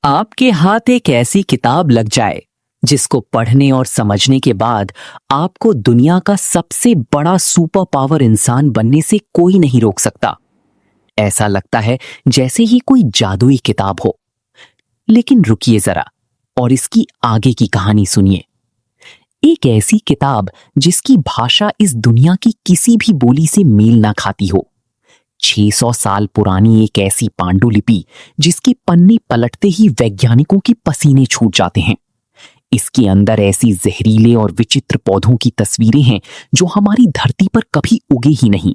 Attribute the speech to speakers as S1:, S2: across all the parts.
S1: आपके हाथ एक ऐसी किताब लग जाए जिसको पढ़ने और समझने के बाद आपको दुनिया का सबसे बड़ा सुपर पावर इंसान बनने से कोई नहीं रोक सकता। ऐसा लगता है जैसे ही कोई जादुई किताब हो। लेकिन रुकिए जरा और इसकी आगे की कहानी सुनिए। एक ऐसी किताब जिसकी भाषा इस दुनिया की किसी भी बोली से मेल ना खाती हो। 600 साल पुरानी एक ऐसी पांडुलिपि जिसके पन्ने पलटते ही वैज्ञानिकों के पसीने छूट जाते हैं। इसके अंदर ऐसी जहरीले और विचित्र पौधों की तस्वीरें हैं जो हमारी धरती पर कभी उगे ही नहीं।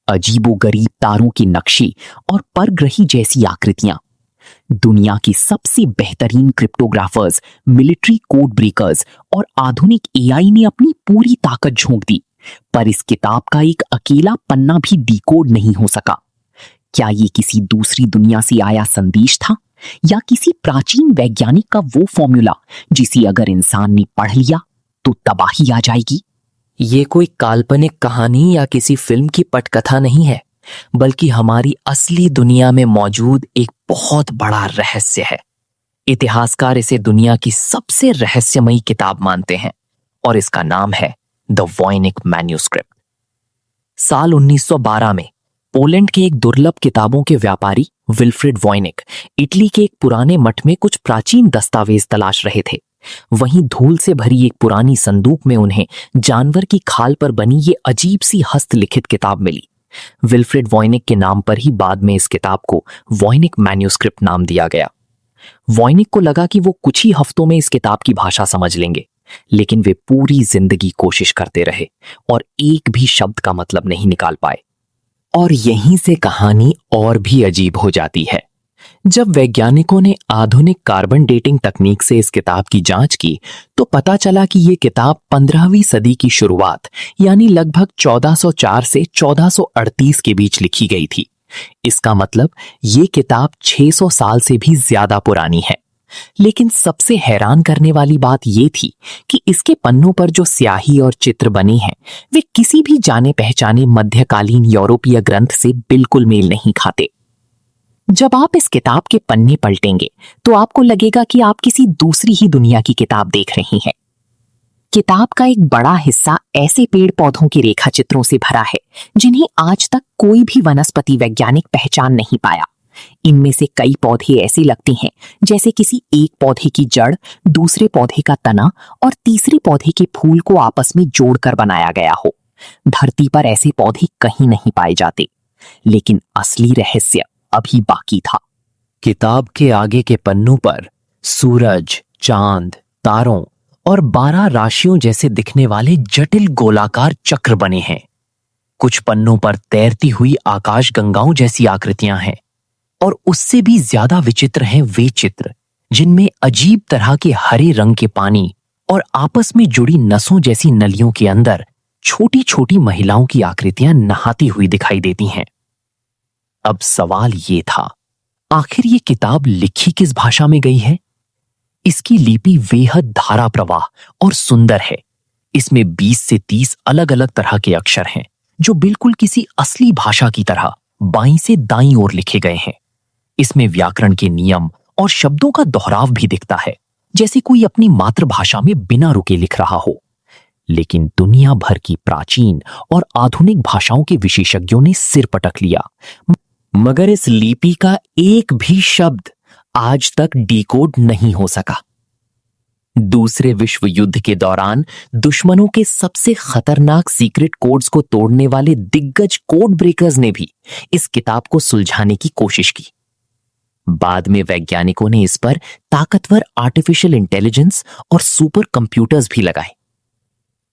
S1: अजीबोगरीब तारों के नक्शे और परग्रही जैसी आकृतियां। दुनिया के सबसे बेहतरीन क्रिप्टोग्राफर्स, मिलिट्री कोड ब्रेकर्स और आधुनिक एआई ने अपनी पूरी ताकत झोंक दी, पर इस किताब का एक अकेला पन्ना भी डिकोड नहीं हो सका। क्या ये किसी दूसरी दुनिया से आया संदेश था या किसी प्राचीन वैज्ञानिक का वो फॉर्मूला जिसे अगर इंसान ने पढ़ लिया तो तबाही आ जाएगी?
S2: ये कोई काल्पनिक कहानी या किसी फिल्म की पटकथा नहीं है, बल्कि हमारी असली दुनिया में मौजूद एक बहुत बड़ा रहस्य है। इतिहासकार इसे दुनिया की सबसे रहस्यमयी किताब मानते हैं और इसका नाम है द वॉयनिक मैन्यूस्क्रिप्ट। साल 1912 में पोलैंड के एक दुर्लभ किताबों के व्यापारी विल्फ्रेड वॉयनिक इटली के एक पुराने मठ में कुछ प्राचीन दस्तावेज तलाश रहे थे। वहीं धूल से भरी एक पुरानी संदूक में उन्हें जानवर की खाल पर बनी ये अजीब सी हस्तलिखित किताब मिली। विल्फ्रेड वॉयनिक के नाम पर ही बाद में इस किताब को वॉयनिक मैन्यूस्क्रिप्ट नाम दिया गया। वॉयनिक को लगा कि वो कुछ ही हफ्तों में इस किताब की भाषा समझ लेंगे, लेकिन वे पूरी जिंदगी कोशिश करते रहे और एक भी शब्द का मतलब नहीं निकाल पाए। और यहीं से कहानी और भी अजीब हो जाती है। जब वैज्ञानिकों ने आधुनिक कार्बन डेटिंग तकनीक से इस किताब की जांच की तो पता चला कि ये किताब 15वीं सदी की शुरुआत यानी लगभग 1404 से 1438 के बीच लिखी गई थी। इसका मतलब ये किताब 600 साल से भी ज्यादा पुरानी है। लेकिन सबसे हैरान करने वाली बात यह थी कि इसके पन्नों पर जो स्याही और चित्र बने हैं वे किसी भी जाने पहचाने मध्यकालीन यूरोपीय ग्रंथ से बिल्कुल मेल नहीं खाते। जब आप इस किताब के पन्ने पलटेंगे तो आपको लगेगा कि आप किसी दूसरी ही दुनिया की किताब देख रही हैं। किताब का एक बड़ा हिस्सा ऐसे पेड़ पौधों के रेखा चित्रों से भरा है जिन्हें आज तक कोई भी वनस्पति वैज्ञानिक पहचान नहीं पाया। इनमें से कई पौधे ऐसे लगते हैं जैसे किसी एक पौधे की जड़, दूसरे पौधे का तना और तीसरे पौधे के फूल को आपस में जोड़कर बनाया गया हो। धरती पर ऐसे पौधे कहीं नहीं पाए जाते। लेकिन असली रहस्य अभी बाकी था। किताब के आगे के पन्नों पर सूरज, चांद, तारों और 12 राशियों जैसे दिखने वाले जटिल गोलाकार चक्र बने हैं। कुछ पन्नों पर तैरती हुई आकाश गंगाओं जैसी आकृतियां हैं और उससे भी ज्यादा विचित्र हैं वे चित्र जिनमें अजीब तरह के हरे रंग के पानी और आपस में जुड़ी नसों जैसी नलियों के अंदर छोटी छोटी महिलाओं की आकृतियां नहाती हुई दिखाई देती हैं। अब सवाल ये था, आखिर ये किताब लिखी किस भाषा में गई है? इसकी लिपि बेहद धारा प्रवाह और सुंदर है। इसमें 20 से 30 अलग अलग तरह के अक्षर हैं जो बिल्कुल किसी असली भाषा की तरह बाईं से दाईं ओर लिखे गए हैं। इसमें व्याकरण के नियम और शब्दों का दोहराव भी दिखता है, जैसे कोई अपनी मातृभाषा में बिना रुके लिख रहा हो। लेकिन दुनिया भर की प्राचीन और आधुनिक भाषाओं के विशेषज्ञों ने सिर पटक लिया, मगर इस लिपि का एक भी शब्द आज तक डिकोड नहीं हो सका। दूसरे विश्व युद्ध के दौरान दुश्मनों के सबसे खतरनाक सीक्रेट कोड्स को तोड़ने वाले दिग्गज कोड ब्रेकर्स ने भी इस किताब को सुलझाने की कोशिश की। बाद में वैज्ञानिकों ने इस पर ताकतवर आर्टिफिशियल इंटेलिजेंस और सुपर कंप्यूटर्स भी लगाए।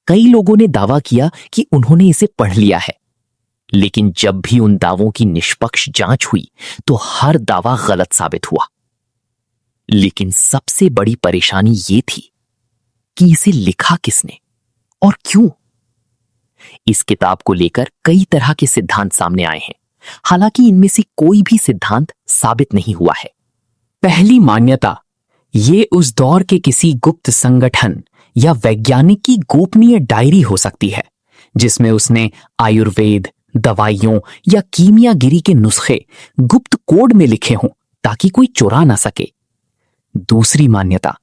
S2: कई लोगों ने दावा किया कि उन्होंने इसे पढ़ लिया है, लेकिन जब भी उन दावों की निष्पक्ष जांच हुई तो हर दावा गलत साबित हुआ। लेकिन सबसे बड़ी परेशानी ये थी कि इसे लिखा किसने और क्यों। इस किताब को लेकर कई तरह के सिद्धांत सामने आए हैं, हालांकि इनमें से कोई भी सिद्धांत साबित नहीं हुआ है।
S1: पहली मान्यता, ये उस दौर के किसी गुप्त संगठन या वैज्ञानिक की गोपनीय डायरी हो सकती है जिसमें उसने आयुर्वेद, दवाइयों या कीमियागिरी के नुस्खे गुप्त कोड में लिखे हों ताकि कोई चुरा ना सके। दूसरी मान्यता,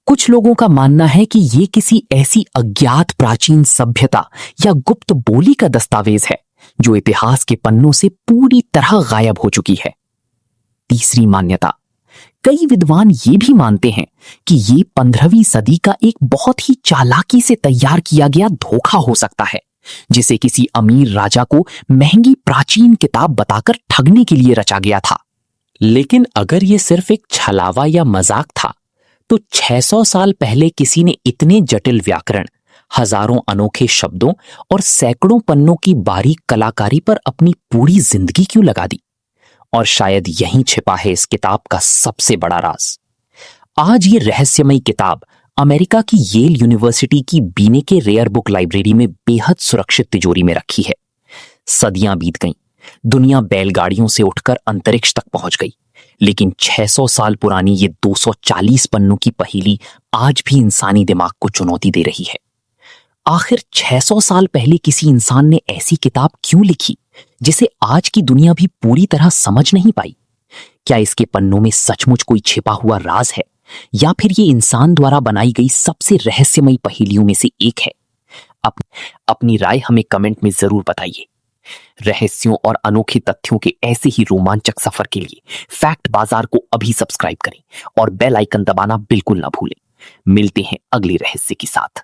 S1: कुछ लोगों का मानना है कि ये किसी ऐसी अज्ञात प्राचीन सभ्यता या गुप्त बोली का दस्तावेज है जो इतिहास के पन्नों से पूरी तरह गायब हो चुकी है। तीसरी मान्यता, कई विद्वान ये भी मानते हैं कि ये 15वीं सदी का एक बहुत ही चालाकी से तैयार किया गया धोखा हो सकता है, जिसे किसी अमीर राजा को महंगी प्राचीन किताब बताकर ठगने के लिए रचा गया था। लेकिन अगर ये सिर्फ एक छलावा या मजाक था, तो 600 साल पहले किसी ने इतने जटिल व्याकरण, हजारों अनोखे शब्दों और सैकड़ों पन्नों की बारीक कलाकारी पर अपनी पूरी जिंदगी क्यों लगा दी? और शायद यहीं छिपा है इस किताब का सबसे बड़ा राज। आज ये रहस्यमयी किताब अमेरिका की येल यूनिवर्सिटी की बीने के रेयर बुक लाइब्रेरी में बेहद सुरक्षित तिजोरी में रखी है। सदियां बीत गईं, दुनिया बैलगाड़ियों से उठकर अंतरिक्ष तक पहुंच गई, लेकिन 600 साल पुरानी ये 240 पन्नों की पहेली आज भी इंसानी दिमाग को चुनौती दे रही है। आखिर 600 साल पहले किसी इंसान ने ऐसी किताब क्यों लिखी जिसे आज की दुनिया भी पूरी तरह समझ नहीं पाई? क्या इसके पन्नों में सचमुच कोई छिपा हुआ राज है, या फिर ये इंसान द्वारा बनाई गई सबसे रहस्यमयी पहेलियों में से एक है? अपनी राय हमें कमेंट में जरूर बताइए। रहस्यों और अनोखे तथ्यों के ऐसे ही रोमांचक सफर के लिए फैक्ट बाजार को अभी सब्सक्राइब करें और बेल आइकन दबाना बिल्कुल ना भूलें। मिलते हैं अगले रहस्य के साथ।